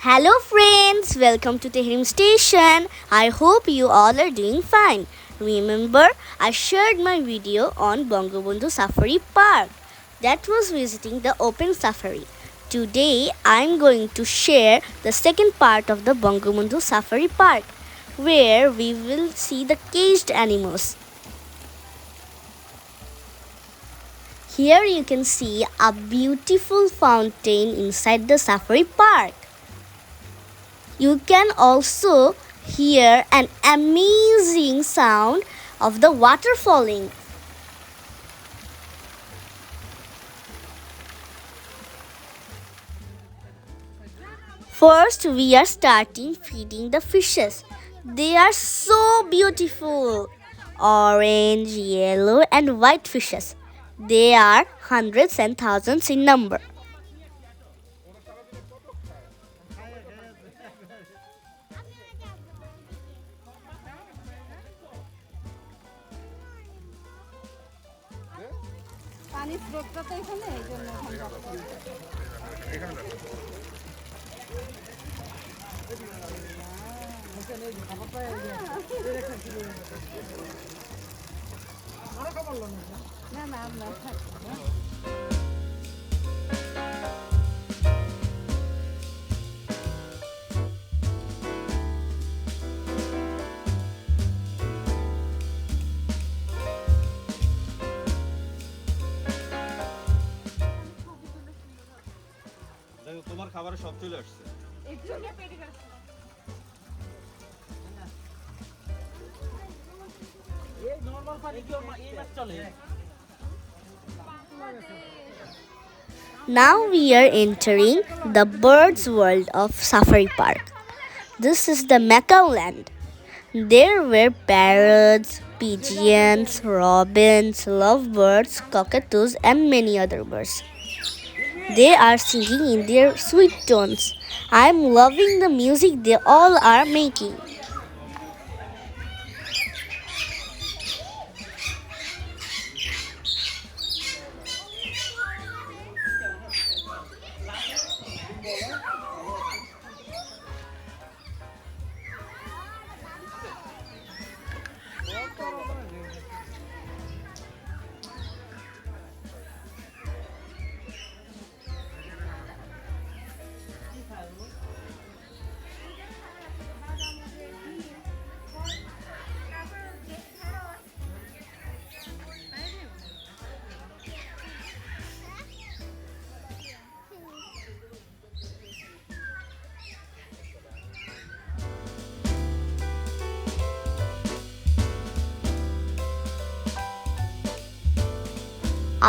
Hello friends, welcome to Tehreem station. I hope you all are doing fine. Remember, I shared my video on Bangabandhu Safari Park that was visiting the open safari. Today, I am going to share the second part of the Bangabandhu Safari Park where we will see the caged animals. Here you can see a beautiful fountain inside the safari park. You can also hear an amazing sound of the water falling. First, we are starting feeding the fishes. They are so beautiful. Orange, yellow, and white fishes. They are hundreds and thousands in number. তোমার খাবারে সব চলে আসছে Now we are entering the birds world of Safari Park. This is the Macau land. There were parrots, pigeons, robins, lovebirds, cockatoos, and many other birds. They are singing in their sweet tones. I'm loving the music they all are making.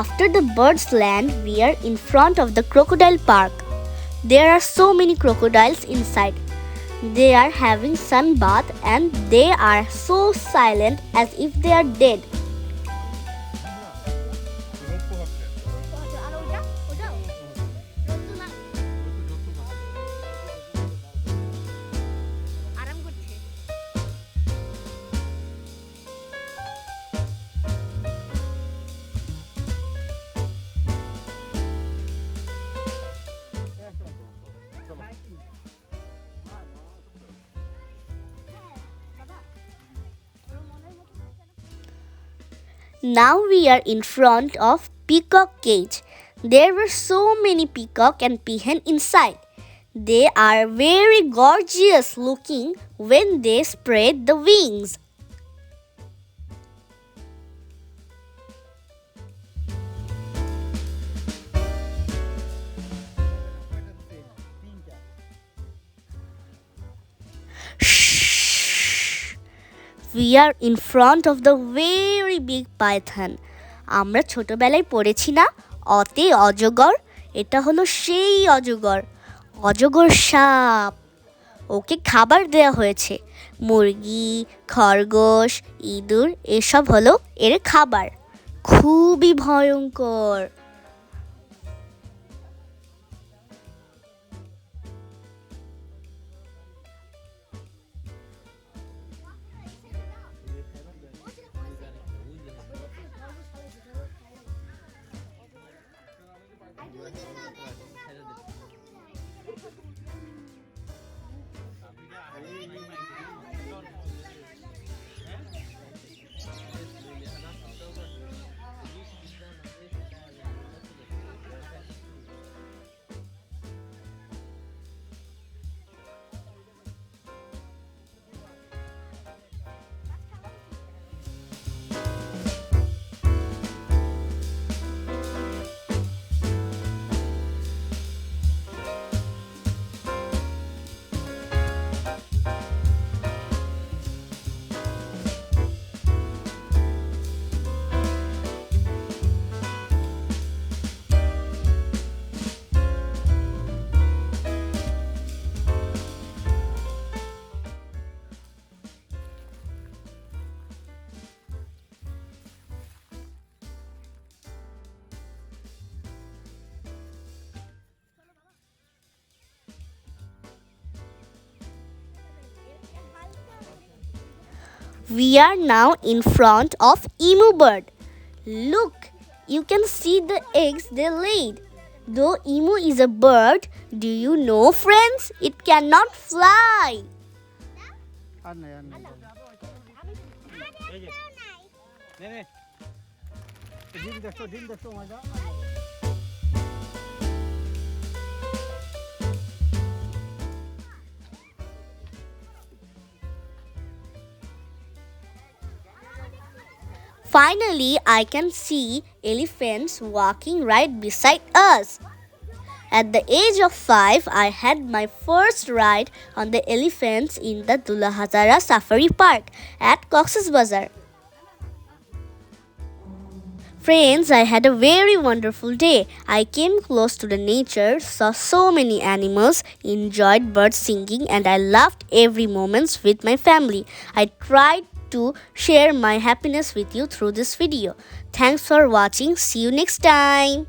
After the birds land, we are in front of the Crocodile Park. There are so many crocodiles inside. They are having sun bath and they are so silent as if they are dead. Now we are in front of Peacock cage. There were so many peacock and peahen inside. They are very gorgeous looking when they spread the wings. We are in front of the very big python. আমরা ছোটবেলায় পড়েছি না অতে অজগর, এটা হলো সেই অজগর, অজগর সাপ। ওকে খাবার দেয়া হয়েছে, মুরগি, খরগোশ, ইঁদুর এসব হলো এর খাবার। খুবই ভয়ঙ্কর। We are now in front of emu bird. Look, you can see the eggs they laid. Though emu is a bird, do you know, friends, it cannot fly. Finally, I can see elephants walking right beside us. At the age of 5, I had my first ride on the elephants in the Dulahazara Safari Park at Cox's Bazar. Friends, I had a very wonderful day. I came close to the nature, saw so many animals, enjoyed birds singing, and I loved every moment with my family. I tried to share my happiness with you through this video. Thanks for watching. See you next time.